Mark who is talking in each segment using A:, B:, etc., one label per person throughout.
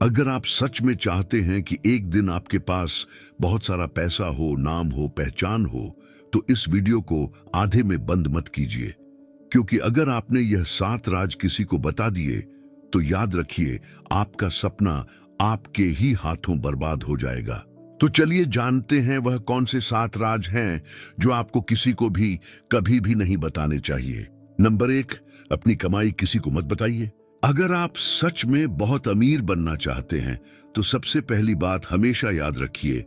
A: अगर आप सच में चाहते हैं कि एक दिन आपके पास बहुत सारा पैसा हो, नाम हो, पहचान हो, तो इस वीडियो को आधे में बंद मत कीजिए, क्योंकि अगर आपने यह 7 राज किसी को बता दिए तो याद रखिए, आपका सपना आपके ही हाथों बर्बाद हो जाएगा। तो चलिए जानते हैं वह कौन से 7 राज हैं जो आपको किसी को भी कभी भी नहीं बताने चाहिए। नंबर 1, अपनी कमाई किसी को मत बताइए। अगर आप सच में बहुत अमीर बनना चाहते हैं तो सबसे पहली बात हमेशा याद रखिए,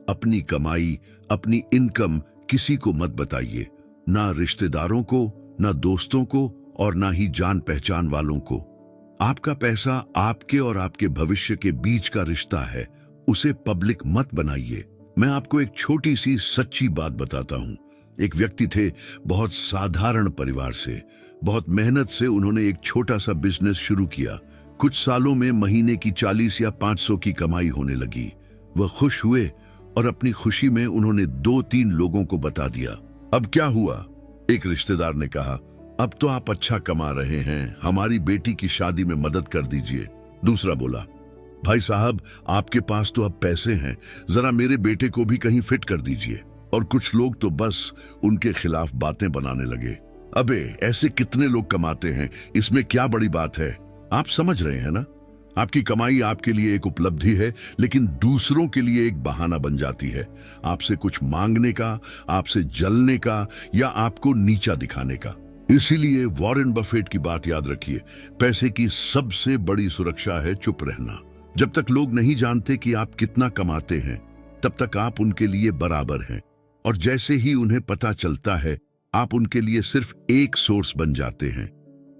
A: अपनी कमाई, अपनी इनकम किसी को मत बताइए। ना रिश्तेदारों को, ना दोस्तों को, और ना ही जान पहचान वालों को। आपका पैसा आपके और आपके भविष्य के बीच का रिश्ता है, उसे पब्लिक मत बनाइए। मैं आपको एक छोटी सी सच्ची बात बताता हूं। एक व्यक्ति थे, बहुत साधारण परिवार से, बहुत मेहनत से उन्होंने एक छोटा सा बिजनेस शुरू किया। कुछ सालों में महीने की 40 या 500 की कमाई होने लगी। वह खुश हुए और अपनी खुशी में उन्होंने 2-3 लोगों को बता दिया। अब क्या हुआ? एक रिश्तेदार ने कहा, अब तो आप अच्छा कमा रहे हैं, हमारी बेटी की शादी में मदद कर दीजिए। दूसरा बोला, भाई साहब, आपके पास तो अब पैसे हैं, जरा मेरे बेटे को भी कहीं फिट कर दीजिए। और कुछ लोग तो बस उनके खिलाफ बातें बनाने लगे। अबे, ऐसे कितने लोग कमाते हैं, इसमें क्या बड़ी बात है? आप समझ रहे हैं ना? आपकी कमाई आपके लिए एक उपलब्धि है, लेकिन दूसरों के लिए एक बहाना बन जाती है, आपसे कुछ मांगने का, आपसे जलने का, या आपको नीचा दिखाने का। इसीलिए वॉरेन बफेट की बात याद रखिए, पैसे की सबसे बड़ी सुरक्षा है चुप रहना। जब तक लोग नहीं जानते कि आप कितना कमाते हैं, तब तक आप उनके लिए बराबर हैं। और जैसे ही उन्हें पता चलता है, आप उनके लिए सिर्फ एक सोर्स बन जाते हैं,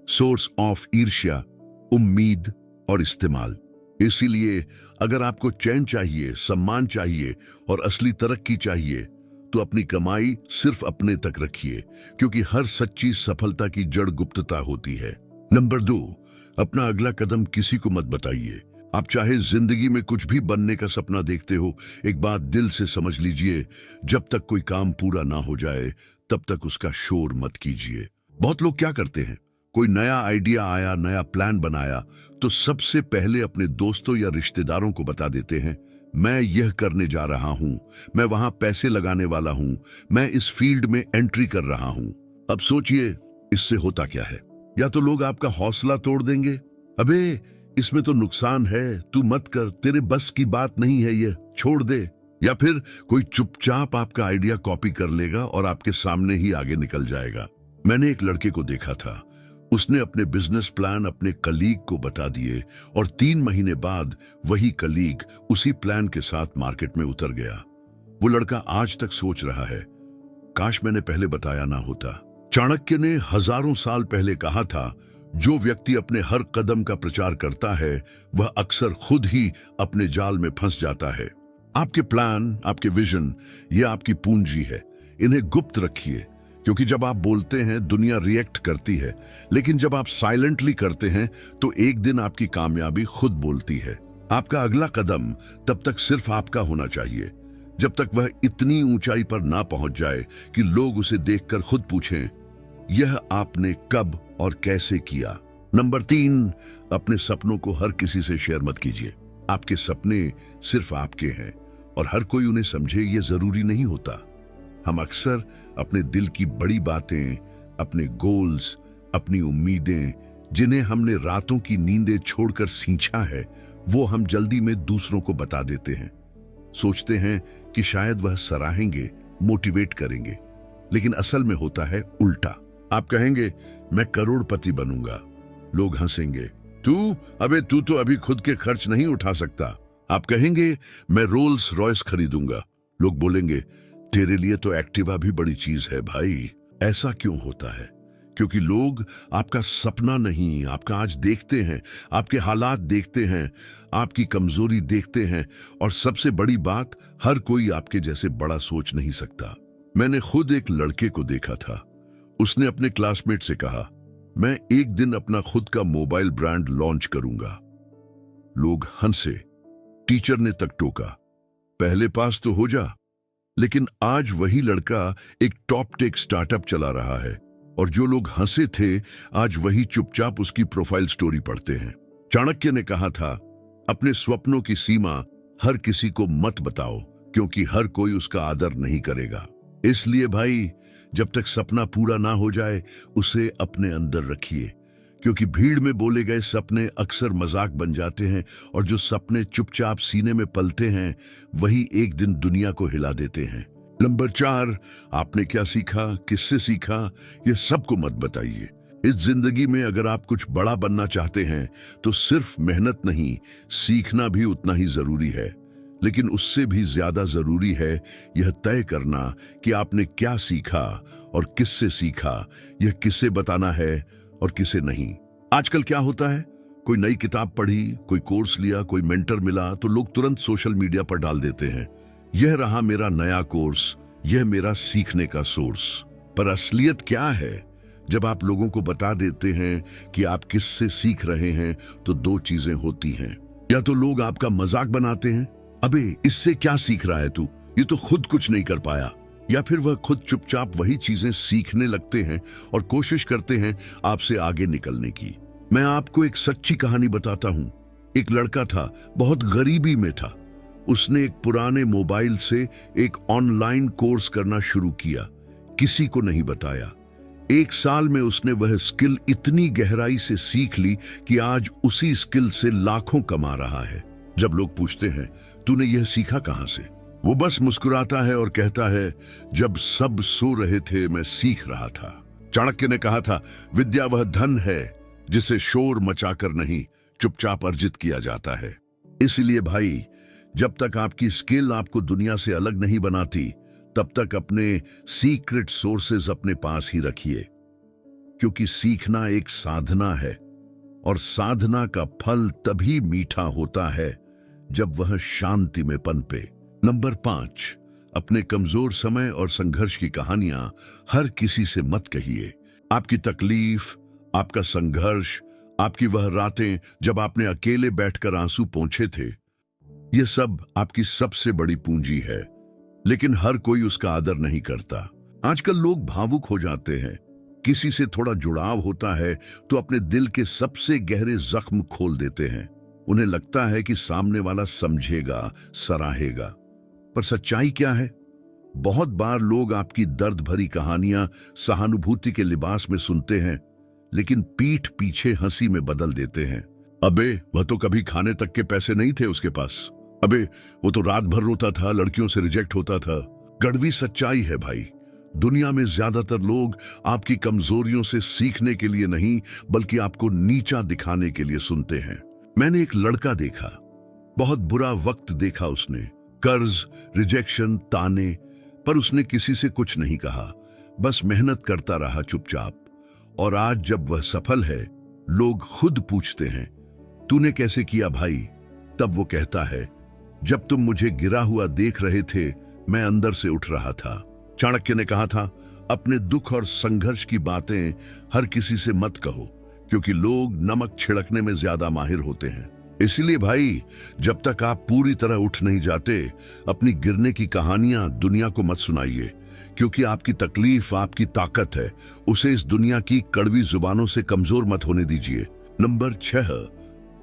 A: सोर्स ऑफ ईर्ष्या, उम्मीद और इस्तेमाल। इसीलिए अगर आपको चैन चाहिए, सम्मान चाहिए और असली तरक्की चाहिए, तो अपनी कमाई सिर्फ अपने तक रखिए, क्योंकि हर सच्ची सफलता की जड़ गुप्तता होती है। नंबर 2, अपना अगला कदम किसी को मत बताइए। आप चाहे जिंदगी में कुछ भी बनने का सपना देखते हो, एक बात दिल से समझ लीजिए, जब तक कोई काम पूरा ना हो जाए तब तक उसका शोर मत कीजिए। बहुत लोग क्या करते हैं, कोई नया आइडिया आया, नया प्लान बनाया, तो सबसे पहले अपने दोस्तों या रिश्तेदारों को बता देते हैं, मैं यह करने जा रहा हूं, मैं वहां पैसे लगाने वाला हूं, मैं इस फील्ड में एंट्री कर रहा हूं। अब सोचिए, इससे होता क्या है? या तो लोग आपका हौसला तोड़ देंगे, अबे इसमें तो नुकसान है, तू मत कर, तेरे बस की बात नहीं है, ये छोड़ दे। या फिर कोई चुपचाप आपका आइडिया कॉपी कर लेगा और आपके सामने ही आगे निकल जाएगा। मैंने एक लड़के को देखा था, उसने अपने बिजनेस प्लान अपने कलीग को बता दिए और 3 महीने बाद वही कलीग उसी प्लान के साथ मार्केट में उतर गया। वो लड़का आज तक सोच रहा है, काश मैंने पहले बताया ना होता। चाणक्य ने हजारों साल पहले कहा था, जो व्यक्ति अपने हर कदम का प्रचार करता है, वह अक्सर खुद ही अपने जाल में फंस जाता है। आपके प्लान, आपके विजन, ये आपकी पूंजी है, इन्हें गुप्त रखिए, क्योंकि जब आप बोलते हैं दुनिया रिएक्ट करती है, लेकिन जब आप साइलेंटली करते हैं तो एक दिन आपकी कामयाबी खुद बोलती है। आपका अगला कदम तब तक सिर्फ आपका होना चाहिए, जब तक वह इतनी ऊंचाई पर ना पहुंच जाए कि लोग उसे देखकर खुद पूछें, यह आपने कब और कैसे किया। नंबर 3, अपने सपनों को हर किसी से शेयर मत कीजिए। आपके सपने सिर्फ आपके हैं और हर कोई उन्हें समझे ये जरूरी नहीं होता। हम अक्सर अपने दिल की बड़ी बातें, अपने गोल्स, अपनी उम्मीदें, जिन्हें हमने रातों की नींदें छोड़कर सींचा है, वो हम जल्दी में दूसरों को बता देते हैं। सोचते हैं कि शायद वह सराहेंगे, मोटिवेट करेंगे, लेकिन असल में होता है उल्टा। आप कहेंगे, मैं करोड़पति बनूंगा, लोग हंसेंगे, तू तो अभी खुद के खर्च नहीं उठा सकता। आप कहेंगे, मैं रोल्स रॉयस खरीदूंगा, लोग बोलेंगे, तेरे लिए तो एक्टिवा भी बड़ी चीज है भाई। ऐसा क्यों होता है? क्योंकि लोग आपका सपना नहीं, आपका आज देखते हैं, आपके हालात देखते हैं, आपकी कमजोरी देखते हैं, और सबसे बड़ी बात, हर कोई आपके जैसे बड़ा सोच नहीं सकता। मैंने खुद एक लड़के को देखा था, उसने अपने क्लासमेट से कहा, मैं एक दिन अपना खुद का मोबाइल ब्रांड लॉन्च करूंगा। लोग हंसे, टीचर ने तक टोका, पहले पास तो हो जा। लेकिन आज वही लड़का एक टॉप टेक स्टार्टअप चला रहा है, और जो लोग हंसे थे, आज वही चुपचाप उसकी प्रोफाइल स्टोरी पढ़ते हैं। चाणक्य ने कहा था, अपने स्वप्नों की सीमा हर किसी को मत बताओ, क्योंकि हर कोई उसका आदर नहीं करेगा। इसलिए भाई, जब तक सपना पूरा ना हो जाए उसे अपने अंदर रखिए, क्योंकि भीड़ में बोले गए सपने अक्सर मजाक बन जाते हैं, और जो सपने चुपचाप सीने में पलते हैं वही एक दिन दुनिया को हिला देते हैं। नंबर 4, आपने क्या सीखा, किससे सीखा, ये सबको मत बताइए। इस जिंदगी में अगर आप कुछ बड़ा बनना चाहते हैं तो सिर्फ मेहनत नहीं, सीखना भी उतना ही जरूरी है। लेकिन उससे भी ज्यादा जरूरी है यह तय करना कि आपने क्या सीखा और किससे सीखा, यह किसे बताना है और किसे नहीं। आजकल क्या होता है, कोई नई किताब पढ़ी, कोई कोर्स लिया, कोई मेंटर मिला तो लोग तुरंत सोशल मीडिया पर डाल देते हैं, यह रहा मेरा नया कोर्स, यह मेरा सीखने का सोर्स। पर असलियत क्या है? जब आप लोगों को बता देते हैं कि आप किससे सीख रहे हैं तो दो चीजें होती हैं। या तो लोग आपका मजाक बनाते हैं, अबे इससे क्या सीख रहा है तू, ये तो खुद कुछ नहीं कर पाया। या फिर वह खुद चुपचाप वही चीजें सीखने लगते हैं और कोशिश करते हैं आपसे आगे निकलने की। मैं आपको एक सच्ची कहानी बताता हूं। एक लड़का था, बहुत गरीबी में था। उसने एक पुराने मोबाइल से एक ऑनलाइन कोर्स करना शुरू किया, किसी को नहीं बताया। 1 साल में उसने वह स्किल इतनी गहराई से सीख ली कि आज उसी स्किल से लाखों कमा रहा है। जब लोग पूछते हैं तूने यह सीखा कहां से, वो बस मुस्कुराता है और कहता है जब सब सो रहे थे मैं सीख रहा था। चाणक्य ने कहा था, विद्या वह धन है जिसे शोर मचाकर नहीं, चुपचाप अर्जित किया जाता है। इसलिए भाई, जब तक आपकी स्किल आपको दुनिया से अलग नहीं बनाती, तब तक अपने सीक्रेट सोर्सेज अपने पास ही रखिए, क्योंकि सीखना एक साधना है और साधना का फल तभी मीठा होता है जब वह शांति में पनपे। नंबर 5, अपने कमजोर समय और संघर्ष की कहानियां हर किसी से मत कहिए। आपकी तकलीफ, आपका संघर्ष, आपकी वह रातें जब आपने अकेले बैठकर आंसू पोंछे थे, यह सब आपकी सबसे बड़ी पूंजी है। लेकिन हर कोई उसका आदर नहीं करता। आजकल लोग भावुक हो जाते हैं, किसी से थोड़ा जुड़ाव होता है तो अपने दिल के सबसे गहरे जख्म खोल देते हैं। उन्हें लगता है कि सामने वाला समझेगा, सराहेगा। पर सच्चाई क्या है? बहुत बार लोग आपकी दर्द भरी कहानियां सहानुभूति के लिबास में सुनते हैं, लेकिन पीठ पीछे हंसी में बदल देते हैं। अबे वह तो कभी खाने तक के पैसे नहीं थे उसके पास, अबे वो तो रात भर रोता था, लड़कियों से रिजेक्ट होता था। कड़वी सच्चाई है भाई, दुनिया में ज्यादातर लोग आपकी कमजोरियों से सीखने के लिए नहीं, बल्कि आपको नीचा दिखाने के लिए सुनते हैं। मैंने एक लड़का देखा, बहुत बुरा वक्त देखा उसने, कर्ज, रिजेक्शन, ताने, पर उसने किसी से कुछ नहीं कहा, बस मेहनत करता रहा चुपचाप। और आज जब वह सफल है, लोग खुद पूछते हैं तूने कैसे किया भाई? तब वो कहता है, जब तुम मुझे गिरा हुआ देख रहे थे मैं अंदर से उठ रहा था। चाणक्य ने कहा था, अपने दुख और संघर्ष की बातें हर किसी से मत कहो, क्योंकि लोग नमक छिड़कने में ज्यादा माहिर होते हैं। इसलिए भाई, जब तक आप पूरी तरह उठ नहीं जाते, अपनी गिरने की कहानियां दुनिया को मत सुनाइए, क्योंकि आपकी तकलीफ आपकी ताकत है। उसे इस दुनिया की कड़वी जुबानों से कमजोर मत होने दीजिए। नंबर 6,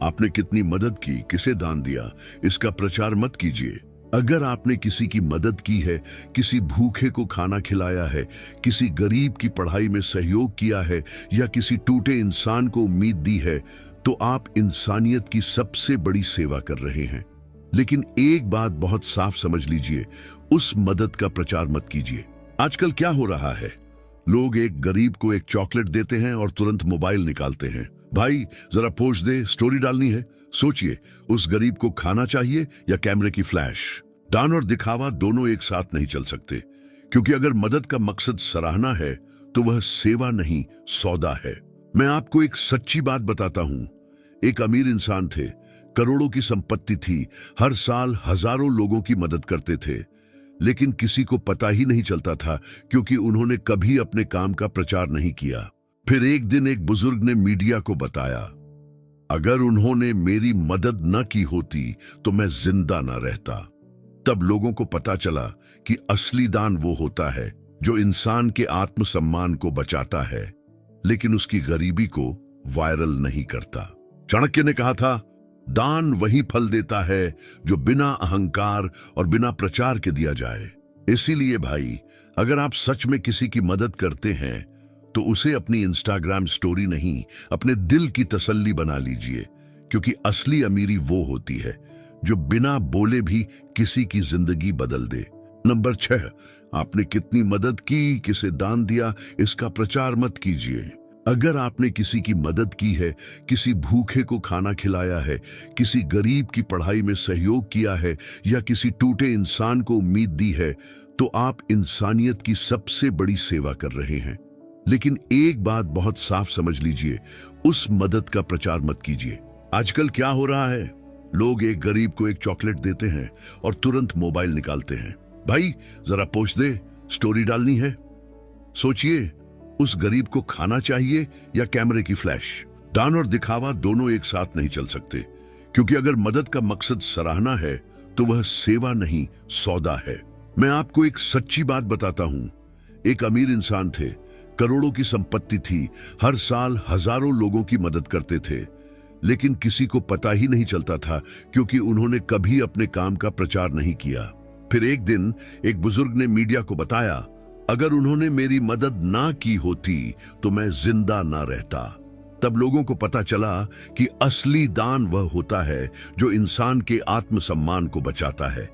A: आपने कितनी मदद की, किसे दान दिया, इसका प्रचार मत कीजिए। अगर आपने किसी की मदद की है, किसी भूखे को खाना खिलाया है, किसी गरीब की पढ़ाई में सहयोग किया है, या किसी टूटे इंसान को उम्मीद दी है, तो आप इंसानियत की सबसे बड़ी सेवा कर रहे हैं। लेकिन एक बात बहुत साफ समझ लीजिए, उस मदद का प्रचार मत कीजिए। आजकल क्या हो रहा है, लोग एक गरीब को एक चॉकलेट देते हैं और तुरंत मोबाइल निकालते हैं, भाई जरा पोस्ट दे, स्टोरी डालनी है। सोचिए, उस गरीब को खाना चाहिए या कैमरे की फ्लैश? दान और दिखावा दोनों एक साथ नहीं चल सकते, क्योंकि अगर मदद का मकसद सराहना है तो वह सेवा नहीं, सौदा है। मैं आपको एक सच्ची बात बताता हूं। एक अमीर इंसान थे, करोड़ों की संपत्ति थी, हर साल हजारों लोगों की मदद करते थे, लेकिन किसी को पता ही नहीं चलता था, क्योंकि उन्होंने कभी अपने काम का प्रचार नहीं किया। फिर एक दिन एक बुजुर्ग ने मीडिया को बताया, अगर उन्होंने मेरी मदद न की होती तो मैं जिंदा न रहता। तब लोगों को पता चला कि असली दान वो होता है जो इंसान के आत्मसम्मान को बचाता है, लेकिन उसकी गरीबी को वायरल नहीं करता। चाणक्य ने कहा था, दान वही फल देता है जो बिना अहंकार और बिना प्रचार के दिया जाए। इसीलिए भाई, अगर आप सच में किसी की मदद करते हैं तो उसे अपनी इंस्टाग्राम स्टोरी नहीं, अपने दिल की तसल्ली बना लीजिए, क्योंकि असली अमीरी वो होती है जो बिना बोले भी किसी की जिंदगी बदल दे। नंबर 6, आपने कितनी मदद की, किसे दान दिया, इसका प्रचार मत कीजिए। अगर आपने किसी की मदद की है, किसी भूखे को खाना खिलाया है, किसी गरीब की पढ़ाई में सहयोग किया है या किसी टूटे इंसान को उम्मीद दी है, तो आप इंसानियत की सबसे बड़ी सेवा कर रहे हैं। लेकिन एक बात बहुत साफ समझ लीजिए, उस मदद का प्रचार मत कीजिए। आजकल क्या हो रहा है, लोग एक गरीब को एक चॉकलेट देते हैं और तुरंत मोबाइल निकालते हैं, भाई जरा पोस्ट दे, स्टोरी डालनी है। सोचिए, उस गरीब को खाना चाहिए या कैमरे की फ्लैश? दान और दिखावा दोनों एक साथ नहीं चल सकते, क्योंकि अगर मदद का मकसद सराहना है तो वह सेवा नहीं, सौदा है। मैं आपको एक सच्ची बात बताता हूं। एक अमीर इंसान थे, करोड़ों की संपत्ति थी, हर साल हजारों लोगों की मदद करते थे, लेकिन किसी को पता ही नहीं चलता था, क्योंकि उन्होंने कभी अपने काम का प्रचार नहीं किया। फिर एक दिन एक बुजुर्ग ने मीडिया को बताया, अगर उन्होंने मेरी मदद ना की होती तो मैं जिंदा ना रहता। तब लोगों को पता चला कि असली दान वह होता है जो इंसान के आत्मसम्मान को बचाता है,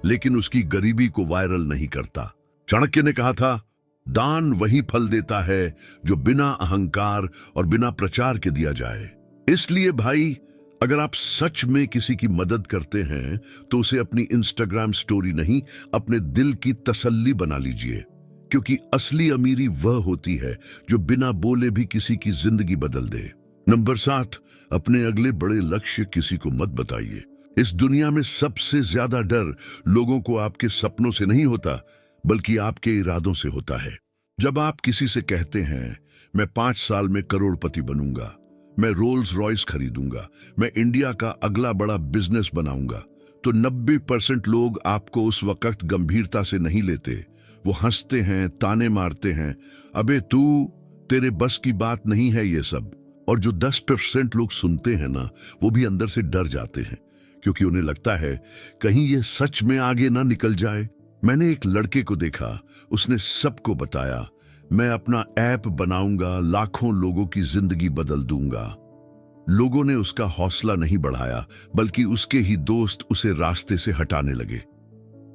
A: लेकिन उसकी गरीबी को वायरल नहीं करता। चाणक्य ने कहा था, दान वही फल देता है जो बिना अहंकार और बिना प्रचार के दिया जाए। इसलिए भाई, अगर आप सच में किसी की मदद करते हैं तो उसे अपनी इंस्टाग्राम स्टोरी नहीं, अपने दिल की तसल्ली बना लीजिए, क्योंकि असली अमीरी वह होती है जो बिना बोले भी किसी की जिंदगी बदल दे। नंबर 7, अपने अगले बड़े लक्ष्य किसी को मत बताइए। इस दुनिया में सबसे ज्यादा डर लोगों को आपके सपनों से नहीं होता, बल्कि आपके इरादों से होता है। जब आप किसी से कहते हैं, मैं 5 साल में करोड़पति बनूंगा, मैं रोल्स रॉयस खरीदूंगा, मैं इंडिया का अगला बड़ा बिजनेस बनाऊंगा, तो 90% लोग आपको उस वक्त गंभीरता से नहीं लेते। वो हंसते हैं, ताने मारते हैं, अबे तू, तेरे बस की बात नहीं है ये सब। और जो 10% लोग सुनते हैं ना, वो भी अंदर से डर जाते हैं, क्योंकि उन्हें लगता है कहीं ये सच में आगे ना निकल जाए। मैंने एक लड़के को देखा, उसने सबको बताया, मैं अपना ऐप बनाऊंगा, लाखों लोगों की जिंदगी बदल दूंगा। लोगों ने उसका हौसला नहीं बढ़ाया, बल्कि उसके ही दोस्त उसे रास्ते से हटाने लगे।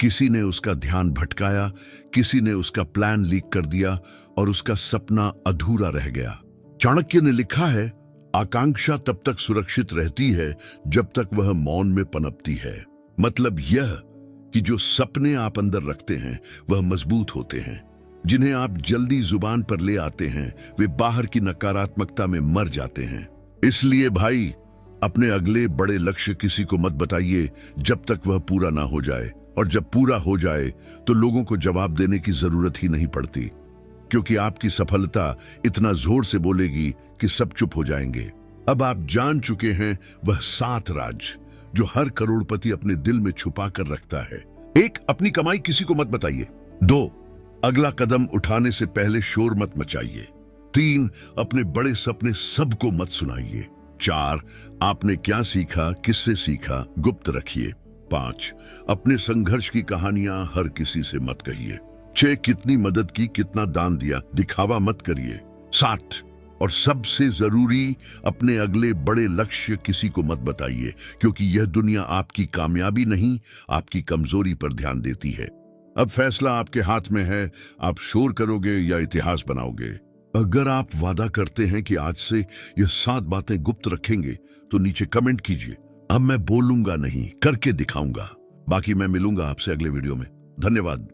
A: किसी ने उसका ध्यान भटकाया, किसी ने उसका प्लान लीक कर दिया और उसका सपना अधूरा रह गया। चाणक्य ने लिखा है, आकांक्षा तब तक सुरक्षित रहती है जब तक वह मौन में पनपती है। मतलब यह कि जो सपने आप अंदर रखते हैं वह मजबूत होते हैं। जिन्हें आप जल्दी जुबान पर ले आते हैं वे बाहर की नकारात्मकता में मर जाते हैं। इसलिए भाई, अपने अगले बड़े लक्ष्य किसी को मत बताइए जब तक वह पूरा ना हो जाए, और जब पूरा हो जाए तो लोगों को जवाब देने की जरूरत ही नहीं पड़ती, क्योंकि आपकी सफलता इतना जोर से बोलेगी कि सब चुप हो जाएंगे। अब आप जान चुके हैं वह 7 राज जो हर करोड़पति अपने दिल में छुपा कर रखता है। 1, अपनी कमाई किसी को मत बताइए। 2, अगला कदम उठाने से पहले शोर मत मचाइए। 3, अपने बड़े सपने सबको मत सुनाइए। 4, आपने क्या सीखा, किससे सीखा, गुप्त रखिए। 5, अपने संघर्ष की कहानियां हर किसी से मत कहिए। 6, कितनी मदद की, कितना दान दिया, दिखावा मत करिए। 7, और सबसे जरूरी, अपने अगले बड़े लक्ष्य किसी को मत बताइए, क्योंकि यह दुनिया आपकी कामयाबी नहीं, आपकी कमजोरी पर ध्यान देती है। अब फैसला आपके हाथ में है, आप शोर करोगे या इतिहास बनाओगे। अगर आप वादा करते हैं कि आज से यह 7 बातें गुप्त रखेंगे तो नीचे कमेंट कीजिए। अब मैं बोलूंगा नहीं, करके दिखाऊंगा। बाकी मैं मिलूंगा आपसे अगले वीडियो में। धन्यवाद।